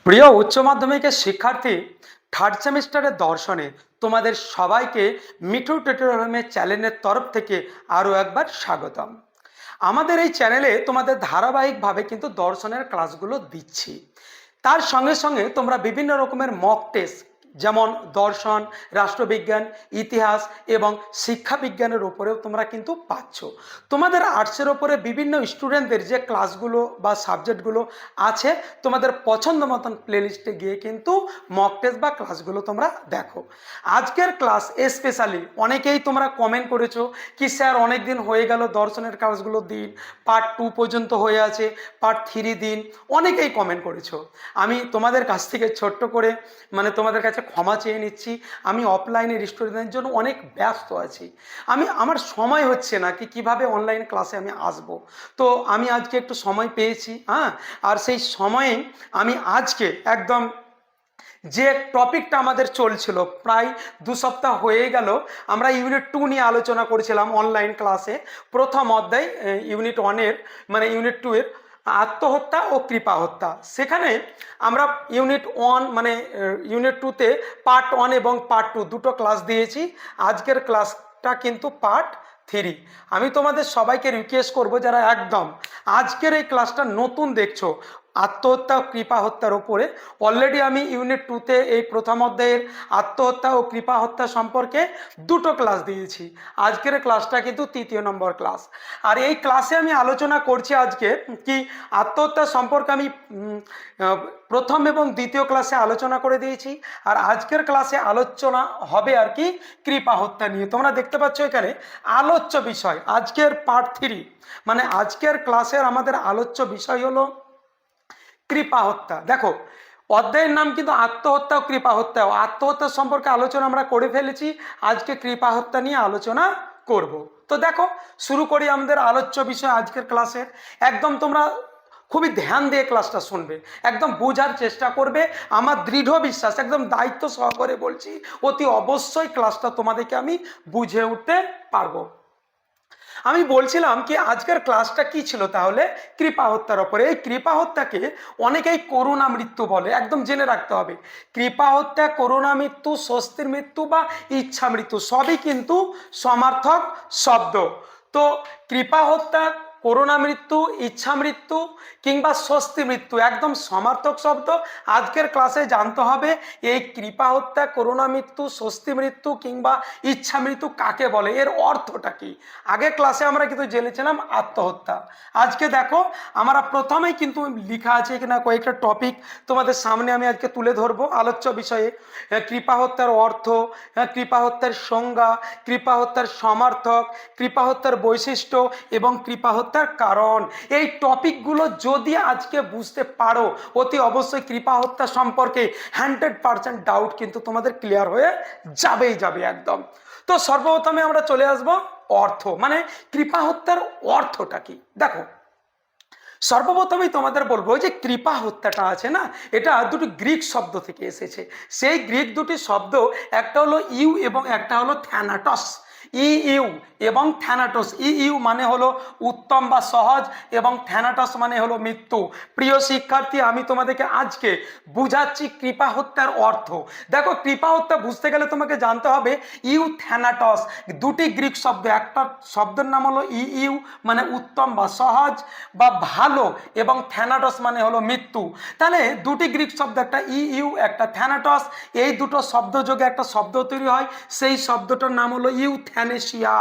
প্রিয় উচ্চ মাধ্যমিকের শিক্ষার্থী, থার্ড সেমিস্টারের দর্শনে তোমাদের সবাইকে মিঠু টিউটোরিয়ালের চ্যানেলের তরফ থেকে আরও একবার স্বাগতম। আমাদের এই চ্যানেলে তোমাদের ধারাবাহিকভাবে কিন্তু দর্শনের ক্লাসগুলো দিচ্ছি। তার সঙ্গে সঙ্গে তোমরা বিভিন্ন রকমের মক টেস্ট, যেমন দর্শন, রাষ্ট্রবিজ্ঞান, ইতিহাস এবং শিক্ষা বিজ্ঞানের উপরেও তোমরা কিন্তু পাচ্ছ। তোমাদের আর্টসের ওপরে বিভিন্ন স্টুডেন্টদের যে ক্লাসগুলো বা সাবজেক্টগুলো আছে, তোমাদের পছন্দ মতন প্লেলিস্টে গিয়ে কিন্তু মক টেস্ট বা ক্লাসগুলো তোমরা দেখো। আজকের ক্লাস স্পেশালি অনেকেই তোমরা কমেন্ট করেছো কি স্যার অনেক দিন হয়ে গেল দর্শনের ক্লাসগুলো দিন, পার্ট 2 পর্যন্ত হয়ে আছে, পার্ট 3 দিন, অনেকেই কমেন্ট করেছো। আমি তোমাদের কাছ থেকে ছোট্ট করে তোমাদের কাছে ক্ষমা চেয়ে নিচ্ছি। আমি অফলাইনের স্টুডেন্টদের জন্য অনেক ব্যস্ত আছি। আমার সময় হচ্ছে না কিভাবে অনলাইন ক্লাসে আমি আসব। তো আমি আজকে একটু সময় পেয়েছি, আর সেই সময়ে আমি আজকে একদম যে টপিকটা আমাদের চলছিল প্রায় 2 সপ্তাহ হয়ে গেল, আমরা ইউনিট 2 নিয়ে আলোচনা করেছিলাম অনলাইন ক্লাসে। প্রথম অধ্যায় ইউনিট 1-এর ইউনিট 2-এর আত্মহত্যা ও কৃপা হত্যা। সেখানে আমরা ইউনিট 2-তে পার্ট 1 এবং পার্ট 2 দুটো ক্লাস দিয়েছি। আজকের ক্লাসটা কিন্তু পার্ট 3। আমি তোমাদের সবাইকে রিকোয়েস্ট করব, যারা একদম আজকের এই ক্লাসটা নতুন দেখছো আত্মহত্যা ও কৃপা হত্যার ওপরে, অলরেডি আমি ইউনিট 2-তে এই প্রথম অধ্যায়ের আত্মহত্যা ও কৃপা হত্যা সম্পর্কে দুটো ক্লাস দিয়েছি। আজকের ক্লাসটা কিন্তু 3য় নম্বর ক্লাস। আর এই ক্লাসে আমি আলোচনা করছি আজকে কি আত্মহত্যা সম্পর্কে আমি প্রথম এবং দ্বিতীয় ক্লাসে আলোচনা করে দিয়েছি। আর আজকের ক্লাসে আলোচনা হবে আর কি কৃপা হত্যা নিয়ে। তোমরা দেখতে পাচ্ছ এখানে আলোচ্য বিষয় আজকের পার্ট 3, আজকের ক্লাসের আমাদের আলোচ্য বিষয় হলো কৃপা হত্যা। দেখো, অধ্যায়ের নাম কিন্তু আত্মহত্যা ও কৃপা হত্যা। আত্মহত্যা সম্পর্কে আলোচনা আমরা করে ফেলেছি, আজকে কৃপা হত্যা নিয়ে আলোচনা করব। তো দেখো, শুরু করি আমাদের আলোচ্য বিষয় আজকের ক্লাসের। একদম তোমরা খুবই ধ্যান দিয়ে ক্লাসটা শুনবে, একদম বোঝার চেষ্টা করবে। আমার দৃঢ় বিশ্বাস, একদম দায়িত্ব সহকারে বলছি, অতি অবশ্যই ক্লাসটা তোমাদেরকে আমি বুঝে উঠতে পারবো। আমি বলছিলাম কি আজকের ক্লাসটা কি ছিল, তাহলে কৃপা হত্যার ওপরে। এই কৃপা হত্যাকে অনেকেই করুণা মৃত্যু বলে, একদম জেনে রাখতে হবে। কৃপা হত্যা, করুণা মৃত্যু, স্বস্তির মৃত্যু বা ইচ্ছা মৃত্যু সবই কিন্তু সমার্থক শব্দ। তো কৃপা হত্যা, করুণা মৃত্যু, ইচ্ছা মৃত্যু কিংবা স্বস্তি মৃত্যু একদম সমার্থক শব্দ। আজকের ক্লাসে জানতে হবে এই কৃপা হত্যা, করুণা মৃত্যু, স্বস্তি মৃত্যু কিংবা ইচ্ছা মৃত্যু কাকে বলে, এর অর্থটা কি। আগে ক্লাসে আমরা কিন্তু জেনেছিলাম আত্মহত্যা। আজকে দেখো, আমরা প্রথমেই কিন্তু লেখা আছে কিনা কয়েকটা টপিক তোমাদের সামনে আমি আজকে তুলে ধরবো আলোচ্য বিষয়ে। কৃপা হত্যার অর্থ, কৃপা হত্যার সংজ্ঞা, কৃপা হত্যার সমার্থক, কৃপা হত্যার বৈশিষ্ট্য এবং কৃপা হত্যার কারণ। এই টপিকগুলো যদি আজকে বুঝতে পারো, অতি অবশ্যই কৃপা হত্যা সম্পর্কে 100% ডাউট কিন্তু তোমাদের ক্লিয়ার হয়ে যাবেই যাবে একদম। তো সর্বপ্রথমে আমরা চলে আসব অর্থ, কৃপা হত্যার অর্থটা কি। দেখো, সর্বপ্রথমেই তোমাদের বলবো যে কৃপা হত্যাটা আছে না, এটা দুটি গ্রিক শব্দ থেকে এসেছে। সেই গ্রিক দুটি শব্দ, একটা হলো ইউ এবং একটা হলো থ্যানাটস। ইউ এবং থ্যানাটস, ইউ মানে হলো উত্তম বা সহজ এবং থ্যানাটস মানে হলো মৃত্যু। প্রিয় শিক্ষার্থী, আমি তোমাদেরকে আজকে বুঝাচ্ছি কৃপা হত্যার অর্থ। দেখো, কৃপা হত্যা বুঝতে গেলে তোমাকে জানতে হবে ইউ থ্যানাটস, দুটি গ্রিক শব্দ। একটা শব্দের নাম হলো ইউ মানে উত্তম বা সহজ বা ভালো, এবং থ্যানাটস মানে হলো মৃত্যু। তাহলে দুটি গ্রিক শব্দ, একটা ইউ একটা থ্যানাটস, এই দুটো শব্দ যোগে একটা শব্দ তৈরি হয়। সেই শব্দটার নাম হলো ইউথ্যানেসিয়া।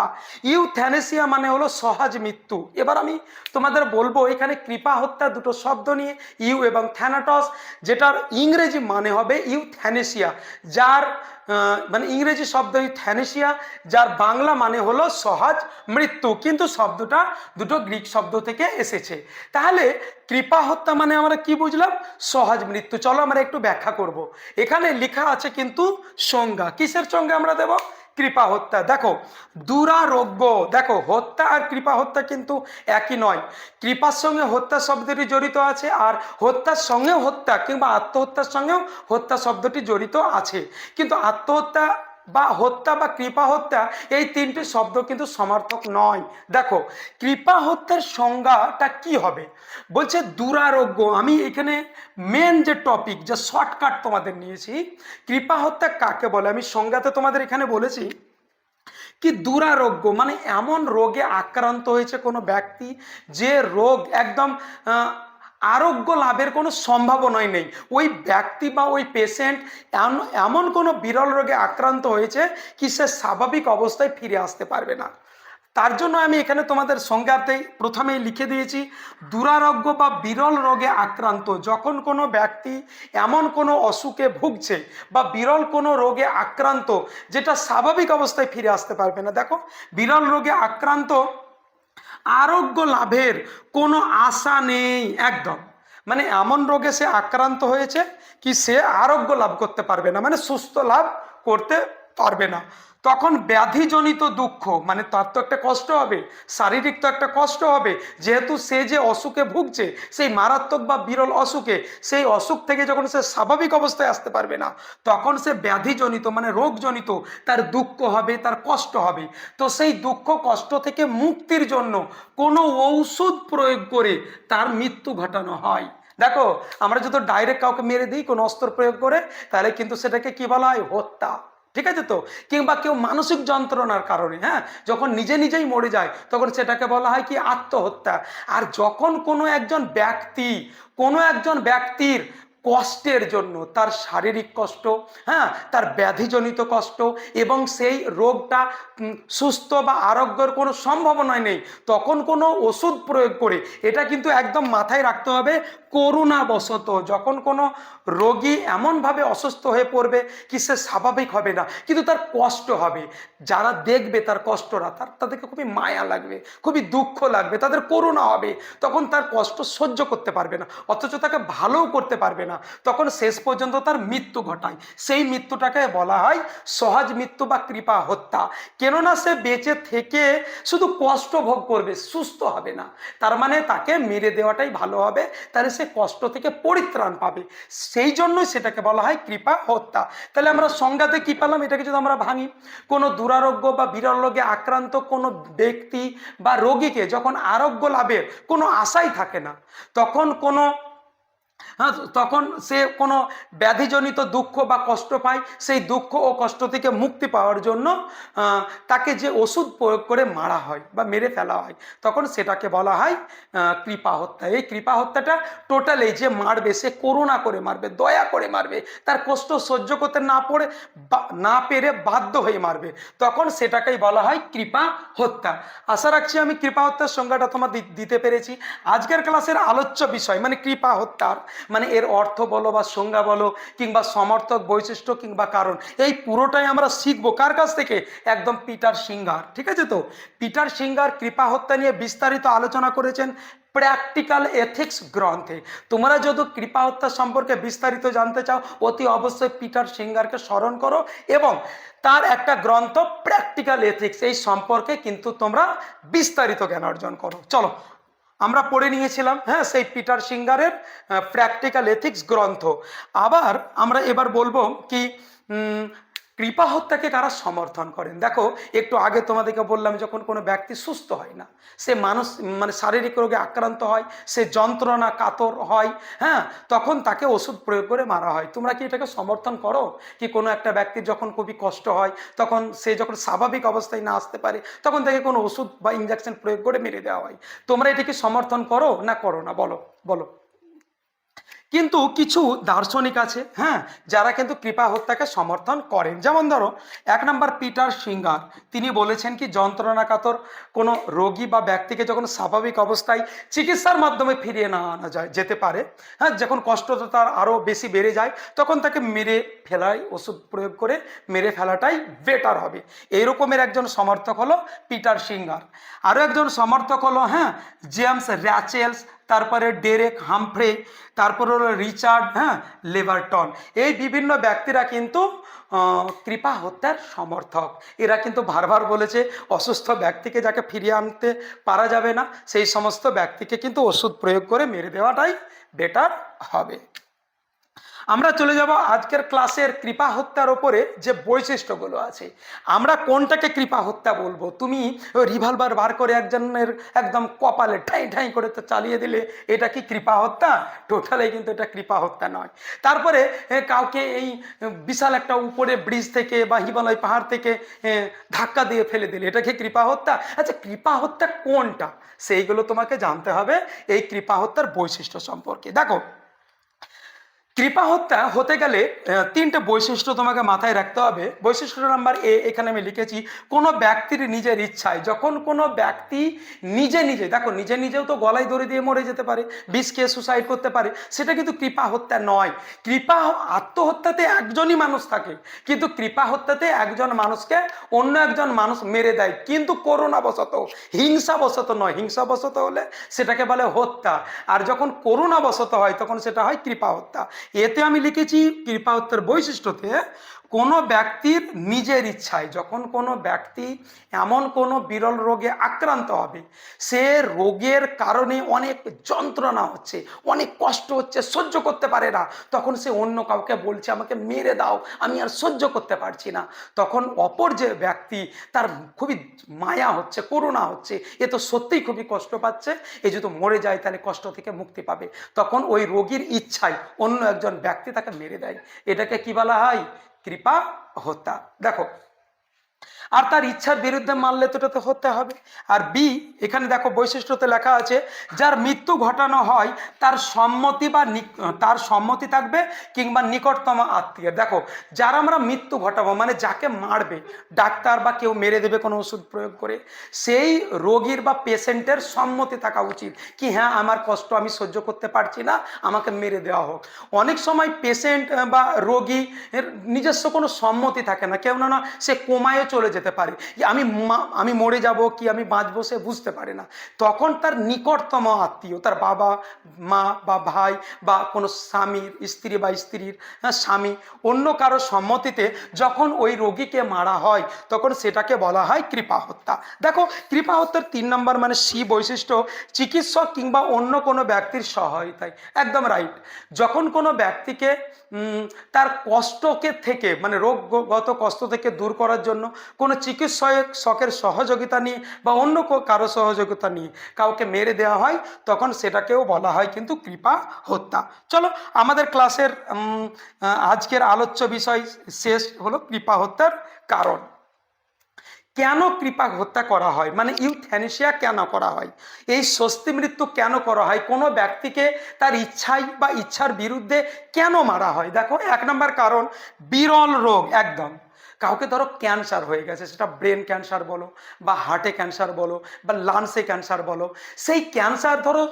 ইউথ্যানেসিয়া মানে হলো সহজ মৃত্যু। এবার আমি তোমাদের বলবো এখানে কৃপা হত্যা দুটো শব্দ নিয়ে, ইউ এবং থ্যানাটস, যেটার ইংরেজি মানে হবে ইউথ্যানেসিয়া, যার ইংরেজি শব্দ ইউথ্যানেসিয়া, যার বাংলা মানে হলো সহজ মৃত্যু, কিন্তু শব্দটা দুটো গ্রিক শব্দ থেকে এসেছে। তাহলে কৃপা হত্যা মানে আমরা কি বুঝলাম, সহজ মৃত্যু। চলো আমরা একটু ব্যাখ্যা করব। এখানে লেখা আছে কিন্তু সংজ্ঞা, কিসের সংজ্ঞা আমরা দেব, কৃপা হত্যা। দেখো, দুরারোগ্য। দেখো, হত্যা আর কৃপা হত্যা কিন্তু একই নয়। কৃপার সঙ্গে হত্যা শব্দটি জড়িত আছে, আর হত্যার সঙ্গেও হত্যা কিংবা আত্মহত্যার সঙ্গেও হত্যা শব্দটি জড়িত আছে। কিন্তু আত্মহত্যা বা হত্যা বা কৃপা হত্যা এই তিনটি শব্দ কিন্তু সমার্থক নয়। দেখো কৃপা হত্যার সংজ্ঞাটা কি হবে, বলছে দুরারোগ্য। আমি এখানে মেন যে টপিক, যে শর্টকাট তোমাদের নিয়েছি, কৃপা হত্যা কাকে বলে আমি সংজ্ঞাতে তোমাদের এখানে বলেছি কি দুরারোগ্য মানে এমন রোগে আক্রান্ত হয়েছে কোনো ব্যক্তি যে রোগ একদম আরোগ্য লাভের কোনো সম্ভাবনাই নেই। ওই ব্যক্তি বা ওই পেশেন্ট এমন কোনো বিরল রোগে আক্রান্ত হয়েছে কি সে স্বাভাবিক অবস্থায় ফিরে আসতে পারবে না। তার জন্য আমি এখানে তোমাদের সংজ্ঞাতেই প্রথমেই লিখে দিয়েছি দুরারোগ্য বা বিরল রোগে আক্রান্ত, যখন কোনো ব্যক্তি এমন কোনো অসুখে ভুগছে বা বিরল কোনো রোগে আক্রান্ত যেটা স্বাভাবিক অবস্থায় ফিরে আসতে পারবে না। দেখো বিরল রোগে আক্রান্ত, আরোগ্য লাভের কোনো আশা নেই একদম, মানে এমন রোগে সে আক্রান্ত হয়েছে কি সে আরোগ্য লাভ করতে পারবে না, মানে সুস্থ লাভ করতে পারবে না। তখন ব্যাধিজনিত দুঃখ, মানে তার তো একটা কষ্ট হবে, শারীরিক তো একটা কষ্ট হবে, যেহেতু সে যে অসুখে ভুগছে সেই মারাত্মক বা বিরল অসুখে, সেই অসুখ থেকে যখন সে স্বাভাবিক অবস্থায় আসতে পারবে না তখন সে ব্যাধিজনিত মানে রোগজনিত তার দুঃখ হবে, তার কষ্ট হবে। তো সেই দুঃখ কষ্ট থেকে মুক্তির জন্য কোনো ঔষধ প্রয়োগ করে তার মৃত্যু ঘটানো হয়। দেখো আমরা যদি ডাইরেক্ট কাউকে মেরে দিই কোনো অস্ত্র প্রয়োগ করে, তাহলে কিন্তু সেটাকে কি বলা হয়, হত্যা। ঠিক আছে তো, কিংবা কেউ মানসিক যন্ত্রণার কারণে হ্যাঁ যখন নিজে নিজেই মরে যায় তখন সেটাকে বলা হয় কি আত্মহত্যা। আর যখন কোনো একজন ব্যক্তির কষ্টের জন্য, তার শারীরিক কষ্ট, হ্যাঁ তার ব্যাধিজনিত কষ্ট এবং সেই রোগটা সুস্থ বা আরোগ্যের কোনো সম্ভাবনা নেই, তখন কোনো ওষুধ প্রয়োগ করে, এটা কিন্তু একদম মাথায় রাখতে হবে, করুণাবশত যখন কোনো রোগী এমনভাবে অসুস্থ হয়ে পড়বে কি সে স্বাভাবিক হবে না, কিন্তু তার কষ্ট হবে, যারা দেখবে তার কষ্টটা তাদেরকে খুবই মায়া লাগবে, খুবই দুঃখ লাগবে, তাদের করুণা হবে, তখন তার কষ্ট সহ্য করতে পারবে না, অথচ তাকে ভালোও করতে পারবে না, তখন শেষ পর্যন্ত তার মৃত্যু ঘটায়। সেই মৃত্যুটাকে বলা হয় সহজ মৃত্যু বা কৃপা হত্যা। কেননা সে বেঁচে থেকে শুধু কষ্ট ভোগ করবে, সুস্থ হবে না, তার মানে তাকে মেরে দেওয়াটাই ভালো হবে, তাহলে সে কষ্ট থেকে পরিত্রাণ পাবে, সেই জন্যই সেটাকে বলা হয় কৃপা হত্যা। তাহলে আমরা সংজ্ঞাতে কি পেলাম, এটাকে যদি আমরা ভাঙি, কোনো দুরারোগ্য বা বিরল রোগে আক্রান্ত কোনো ব্যক্তি বা রোগীকে যখন আরোগ্য লাভের কোনো আশাই থাকে না, তখন সে কোনো ব্যাধিজনিত দুঃখ বা কষ্ট পায়, সেই দুঃখ ও কষ্ট থেকে মুক্তি পাওয়ার জন্য তাকে যে ওষুধ প্রয়োগ করে মারা হয় বা মেরে ফেলা হয়, তখন সেটাকে বলা হয় কৃপা হত্যা। এই কৃপা হত্যাটা টোটালি যে মারবে সে করুণা করে মারবে, দয়া করে মারবে, তার কষ্ট সহ্য করতে না পেরে বাধ্য হয়ে মারবে, তখন সেটাকেই বলা হয় কৃপা হত্যা। আশা রাখছি আমি কৃপা হত্যার সংজ্ঞাটা তোমার দিতে পেরেছি। আজকের ক্লাসের আলোচ্য বিষয় মানে কৃপা হত্যার মানে এর অর্থ বলো বা সংজ্ঞা বলো কিংবা সমর্থক বৈশিষ্ট্য কিংবা কারণ, এই পুরোটাই আমরা শিখবো কার কাছ থেকে, একদম পিটার সিঙ্গার। ঠিক আছে তো, পিটার সিঙ্গার কৃপা হত্যা নিয়ে বিস্তারিত আলোচনা করেছেন প্র্যাকটিক্যাল এথিক্স গ্রন্থে। তোমরা যদি কৃপা হত্যা সম্পর্কে বিস্তারিত জানতে চাও অতি অবশ্যই পিটার সিঙ্গারকে স্মরণ করো এবং তার একটা গ্রন্থ প্র্যাকটিক্যাল এথিক্স, এই সম্পর্কে কিন্তু তোমরা বিস্তারিত জ্ঞান অর্জন করো। চলো আমরা পড়ে নিয়েছিলাম হ্যাঁ সেই পিটার সিঙ্গারের প্র্যাকটিক্যাল এথিক্স গ্রন্থ। আবার আমরা এবার বলবো কি কৃপা হত্যাকে কারা সমর্থন করেন। দেখো একটু আগে তোমাদেরকে বললাম যখন কোনো ব্যক্তি সুস্থ হয় না, সে মানে শারীরিক রোগে আক্রান্ত হয়, সে যন্ত্রণা কাতর হয়, হ্যাঁ তখন তাকে ওষুধ প্রয়োগ করে মারা হয়। তোমরা কি এটাকে সমর্থন করো কি কোনো একটা ব্যক্তির যখন খুবই কষ্ট হয় তখন সে যখন স্বাভাবিক অবস্থায় না আসতে পারে তখন তাকে কোনো ওষুধ বা ইঞ্জেকশন প্রয়োগ করে মেরে দেওয়া হয়? তোমরা এটাকে সমর্থন করো না করো না, বলো বলো। কিন্তু কিছু দার্শনিক আছে হ্যাঁ যারা কিন্তু কৃপা হত্যাকে সমর্থন করেন। যেমন ধরো 1 নম্বর পিটার সিঙ্গার, তিনি বলেছেন কি যন্ত্রণাকাতর কোনো রোগী বা ব্যক্তিকে যখন স্বাভাবিক অবস্থায় চিকিৎসার মাধ্যমে ফিরিয়ে না আনা যেতে পারে, হ্যাঁ যখন কষ্টটা তার আরও বেশি বেড়ে যায় তখন তাকে মেরে ফেলাই, ওষুধ প্রয়োগ করে মেরে ফেলাটাই বেটার হবে। এইরকমের একজন সমর্থক হলো পিটার সিঙ্গার। আরও একজন সমর্থক হলো হ্যাঁ জেমস র্যাচেলস, তারপরে ডেরেক হামফ্রে, তারপর হলো রিচার্ড লেভারটন। এই বিভিন্ন ব্যক্তিরা কিন্তু কৃপা হত্যার সমর্থক। এরা কিন্তু বারবার বলেছে অসুস্থ ব্যক্তিকে যাকে ফিরিয়ে আনতে পারা যাবে না সেই সমস্ত ব্যক্তিকে কিন্তু ওষুধ প্রয়োগ করে মেরে দেওয়াটাই বেটার হবে। আমরা চলে যাব আজকের ক্লাসের কৃপা হত্যার ওপরে যে বৈশিষ্ট্যগুলো আছে। আমরা কোনটাকে কৃপা হত্যা বলবো? তুমি রিভলভার বার করে একজনের একদম কপালে ঠাই ঠাই করে তো চালিয়ে দিলে, এটা কি কৃপা হত্যা? টোটালি কিন্তু এটা কৃপা হত্যা নয়। তারপরে কাউকে এই বিশাল একটা উপরে ব্রিজ থেকে বা হিমালয় পাহাড় থেকে ধাক্কা দিয়ে ফেলে দিলে, এটা কি কৃপা হত্যা? আচ্ছা, কৃপা হত্যা কোনটা সেইগুলো তোমাকে জানতে হবে এই কৃপা হত্যার বৈশিষ্ট্য সম্পর্কে। দেখো, কৃপা হত্যা হতে গেলে তিনটে বৈশিষ্ট্য তোমাকে মাথায় রাখতে হবে। বৈশিষ্ট্য নাম্বার এ এখানে আমি লিখেছি, কোনো ব্যক্তির নিজের ইচ্ছায়, যখন কোনো ব্যক্তি নিজে নিজে, দেখো নিজে নিজেও তো গলায় দড়ি দিয়ে মরে যেতে পারে, বিষ খেয়ে সুসাইড করতে পারে, সেটা কিন্তু কৃপা হত্যা নয়। কৃপা আত্মহত্যাতে একজনই মানুষ থাকে, কিন্তু কৃপা হত্যাতে একজন মানুষকে অন্য একজন মানুষ মেরে দেয়, কিন্তু করুণাবশত, হিংসাবশত নয়। হিংসাবশত হলে সেটাকে বলে হত্যা, আর যখন করুণাবশত হয় তখন সেটা হয় কৃপা হত্যা। এতে আমি লিখেছি কৃপা হত্যার বৈশিষ্ট্যতে, কোনো ব্যক্তির নিজের ইচ্ছায়, যখন কোনো ব্যক্তি এমন কোনো বিরল রোগে আক্রান্ত হবে, সে রোগের কারণে অনেক যন্ত্রণা হচ্ছে, অনেক কষ্ট হচ্ছে, সহ্য করতে পারে না, তখন সে অন্য কাউকে বলছে আমাকে মেরে দাও, আমি আর সহ্য করতে পারছি না। তখন অপর যে ব্যক্তি, তার খুবই মায়া হচ্ছে, করুণা হচ্ছে, এ তো সত্যিই খুবই কষ্ট পাচ্ছে, এ যদি মরে যায় তাহলে কষ্ট থেকে মুক্তি পাবে, তখন ওই রোগীর ইচ্ছায় অন্য একজন ব্যক্তি তাকে মেরে দেয়। এটাকে কি বলা হয়? কৃপা হত্যা। দেখো, আর তার ইচ্ছার বিরুদ্ধে মারলে তো এটা হতে হবে। আর বি, এখানে দেখো বৈশিষ্ট্যতে লেখা আছে, যার মৃত্যু ঘটানো হয় তার সম্মতি বা তার সম্মতি থাকবে কিংবা নিকটতম আত্মীয়। দেখো, যার আমরা মৃত্যু ঘটাবো মানে যাকে মারবে, ডাক্তার বা কেউ মেরে দেবে কোনো ওষুধ প্রয়োগ করে, সেই রোগীর বা পেশেন্টের সম্মতি থাকা উচিত কি হ্যাঁ আমার কষ্ট আমি সহ্য করতে পারছি না, আমাকে মেরে দেওয়া হোক। অনেক সময় পেশেন্ট বা রোগী এর নিজস্ব কোনো সম্মতি থাকে না, কেউ না সে কোমায় চলে যেতে পারে, আমি মরে যাব কি আমি বাঁচবো সে বুঝতে পারে না। তখন তার নিকটতম আত্মীয়, তার বাবা মা বা ভাই বা কোনো স্বামীর স্ত্রী বা স্ত্রীর স্বামী, অন্য কারো সম্মতিতে যখন ওই রোগীকে মারা হয় তখন সেটাকে বলা হয় কৃপা হত্যা। দেখো, কৃপা হত্যার 3 নম্বর মানে সি বৈশিষ্ট্য, চিকিৎসক কিংবা অন্য কোনো ব্যক্তির সহায়তায়। একদম রাইট। যখন কোনো ব্যক্তিকে তার কষ্টকে থেকে মানে রোগগত কষ্ট থেকে দূর করার জন্য কোনো চিকিৎসকের সহযোগিতা নিয়ে বা অন্য কারো সহযোগিতা নিয়ে কাউকে মেরে দেওয়া হয়, তখন সেটাকেও বলা হয় কিন্তু কৃপা হত্যা। চলো, আমাদের ক্লাসের আজকের আলোচ্য বিষয় শেষ হলো কৃপা হত্যার কারণ। কেন কৃপা হত্যা করা হয়, মানে ইউথ্যানেসিয়া কেন করা হয়, এই স্বস্তি মৃত্যু কেন করা হয়, কোনো ব্যক্তিকে তার ইচ্ছায় বা ইচ্ছার বিরুদ্ধে কেন মারা হয়? দেখো, 1 নম্বর কারণ, বিরল রোগ। একদম, কাউকে ধরো ক্যান্সার হয়ে গেছে, সেটা ব্রেন ক্যান্সার বলো বা হার্টে ক্যান্সার বলো বা লাংসে ক্যান্সার বলো, সেই ক্যান্সার ধরো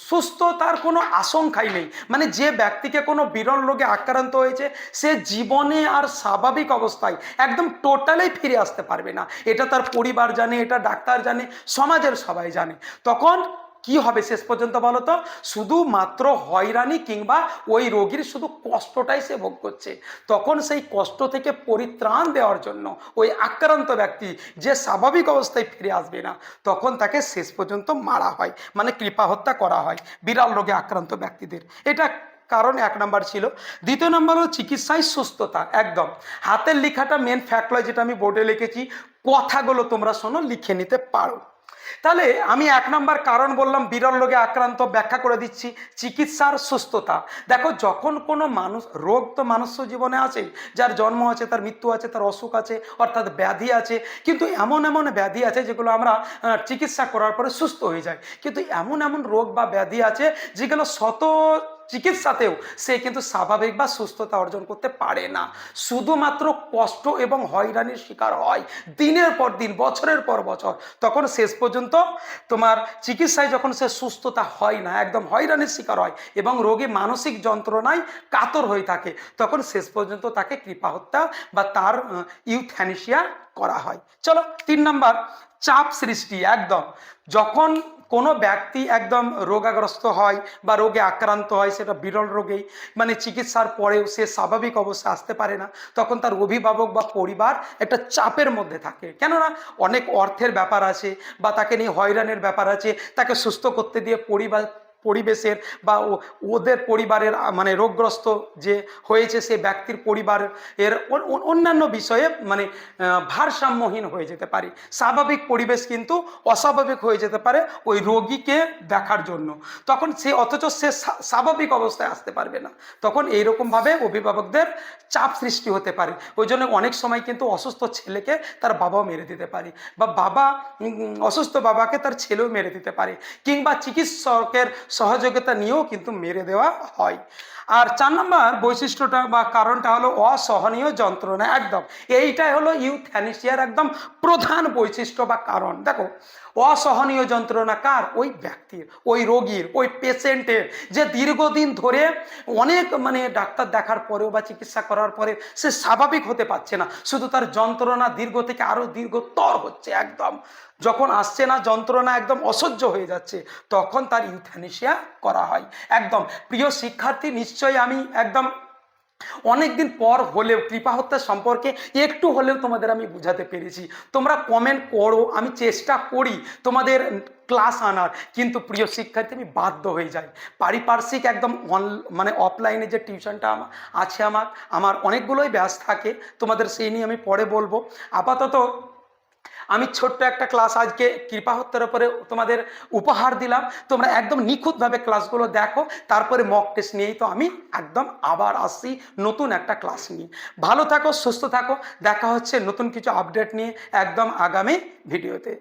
সুস্থতার কোনো আশঙ্কাই নেই, মানে যে ব্যক্তিকে কোনো বিরল রোগে আক্রান্ত হয়েছে সে জীবনে আর স্বাভাবিক অবস্থায় একদম টোটালি ফিরে আসতে পারবে না, এটা তার পরিবার জানে, এটা ডাক্তার জানে, সমাজের সবাই জানে। তখন কি হবে শেষ পর্যন্ত বলো তো? শুধুমাত্র হয়রানি কিংবা ওই রোগীর শুধু কষ্টটাই সে ভোগ করছে। তখন সেই কষ্ট থেকে পরিত্রাণ দেওয়ার জন্য ওই আক্রান্ত ব্যক্তি যে স্বাভাবিক অবস্থায় ফিরে আসবে না, তখন তাকে শেষ পর্যন্ত মারা হয়, মানে কৃপা হত্যা করা হয় বিরল রোগে আক্রান্ত ব্যক্তিদের। এটা কারণ 1 নম্বর ছিল। 2 নম্বর হলো চিকিৎসায় সুস্থতা। একদম হাতের লেখাটা মেন ফ্যাক্ট নয়, যেটা আমি বোর্ডে লিখেছি, কথাগুলো তোমরা শোনো, লিখে নিতে পারো। তাহলে আমি 1 নম্বর কারণ বললাম বিরল রোগে আক্রান্ত, ব্যাখ্যা করে দিচ্ছি, চিকিৎসার সুস্থতা। দেখো, যখন কোনো মানুষ, রোগ তো মানুষ জীবনে আছে, যার জন্ম আছে, তার মৃত্যু আছে, তার অসুখ আছে, অর্থাৎ ব্যাধি আছে, কিন্তু এমন এমন ব্যাধি আছে যেগুলো আমরা চিকিৎসা করার পরে সুস্থ হয়ে যায়, কিন্তু এমন এমন রোগ বা ব্যাধি আছে যেগুলো শত চিকিৎসাতেও সে কিন্তু স্বাভাবিক বা সুস্থতা অর্জন করতে পারে না, শুধুমাত্র কষ্ট এবং হয়রানির শিকার হয় দিনের পর দিন, বছরের পর বছর। তখন শেষ পর্যন্ত তোমার চিকিৎসায় যখন সে সুস্থতা হয় না, একদম হয়রানির শিকার হয় এবং রোগী মানসিক যন্ত্রণায় কাতর হয়ে থাকে, তখন শেষ পর্যন্ত তাকে কৃপা হত্যা বা তার ইউথ্যানেসিয়া করা হয়। চলো, 3 নম্বর, চাপ সৃষ্টি। একদম, যখন কোনো ব্যক্তি একদম রোগাগ্রস্ত হয় বা রোগে আক্রান্ত হয়, সেটা বিরল রোগেই, মানে চিকিৎসার পরেও সে স্বাভাবিক অবস্থায় আসতে পারে না, তখন তার অভিভাবক বা পরিবার একটা চাপের মধ্যে থাকে, কেননা অনেক অর্থের ব্যাপার আছে বা তাকে নিয়ে হয়রানির ব্যাপার আছে, তাকে সুস্থ করতে দিয়ে পরিবার পরিবেশের বা ওদের পরিবারের মানে রোগগ্রস্ত যে হয়েছে সে ব্যক্তির পরিবারের অন্যান্য বিষয়ে মানে ভারসাম্যহীন হয়ে যেতে পারে। স্বাভাবিক পরিবেশ কিন্তু অস্বাভাবিক হয়ে যেতে পারে ওই রোগীকে দেখার জন্য, তখন সে অথচ সে স্বাভাবিক অবস্থায় আসতে পারবে না। তখন এইরকমভাবে অভিভাবকদের চাপ সৃষ্টি হতে পারে। ওই জন্য অনেক সময় কিন্তু অসুস্থ ছেলেকে তার বাবাও মেরে দিতে পারে, বা বাবা অসুস্থ বাবাকে তার ছেলেও মেরে দিতে পারে, কিংবা চিকিৎসকের সহযোগিতা নিয়েও কিন্তু মেরে দেওয়া হয়। আর 4 নম্বর বৈশিষ্ট্যটা বা কারণটা হলো অসহনীয় যন্ত্রণা। একদম এইটাই হলো ইউথ্যানেসিয়ার একদম প্রধান বৈশিষ্ট্য বা কারণ। দেখো, অসহনীয় যন্ত্রণা কার? ওই ব্যক্তির, ওই রোগীর, ওই পেশেন্টের, যে দীর্ঘদিন ধরে অনেক মানে ডাক্তার দেখার পরেও বা চিকিৎসা করার পরে সে স্বাভাবিক হতে পারছে না, শুধু তার যন্ত্রণা দীর্ঘ থেকে আরো দীর্ঘতর হচ্ছে। একদম যখন আসছে না, যন্ত্রণা একদম অসহ্য হয়ে যাচ্ছে, তখন তার ইউথ্যানেসিয়া করা হয়। একদম প্রিয় শিক্ষার্থী, নিশ্চয়ই আমি একদম অনেকদিন পর হলেও কৃপা হত্যা সম্পর্কে একটু হলেও তোমাদের আমি বুঝাতে পেরেছি। তোমরা কমেন্ট করো, আমি চেষ্টা করি তোমাদের ক্লাস আনার, কিন্তু প্রিয় শিক্ষার্থী আমি বাধ্য হয়ে যাই। পারিপার্শ্বিক একদম মানে অফলাইনে যে টিউশনটা আছে আমার অনেকগুলোই ব্যাচ থাকে, তোমাদের সেই নিয়ে আমি পরে বলবো। আপাতত আমি ছোট্ট একটা ক্লাস আজকে কৃপা হত্যার উপরে তোমাদের উপহার দিলাম। তোমরা একদম নিখুঁতভাবে ক্লাসগুলো দেখো, তারপরে মক টেস্ট নিয়েই তো আমি একদম আবার আসছি নতুন একটা ক্লাস নিয়ে। ভালো থাকো, সুস্থ থাকো, দেখা হচ্ছে নতুন কিছু আপডেট নিয়ে একদম আগামী ভিডিওতে।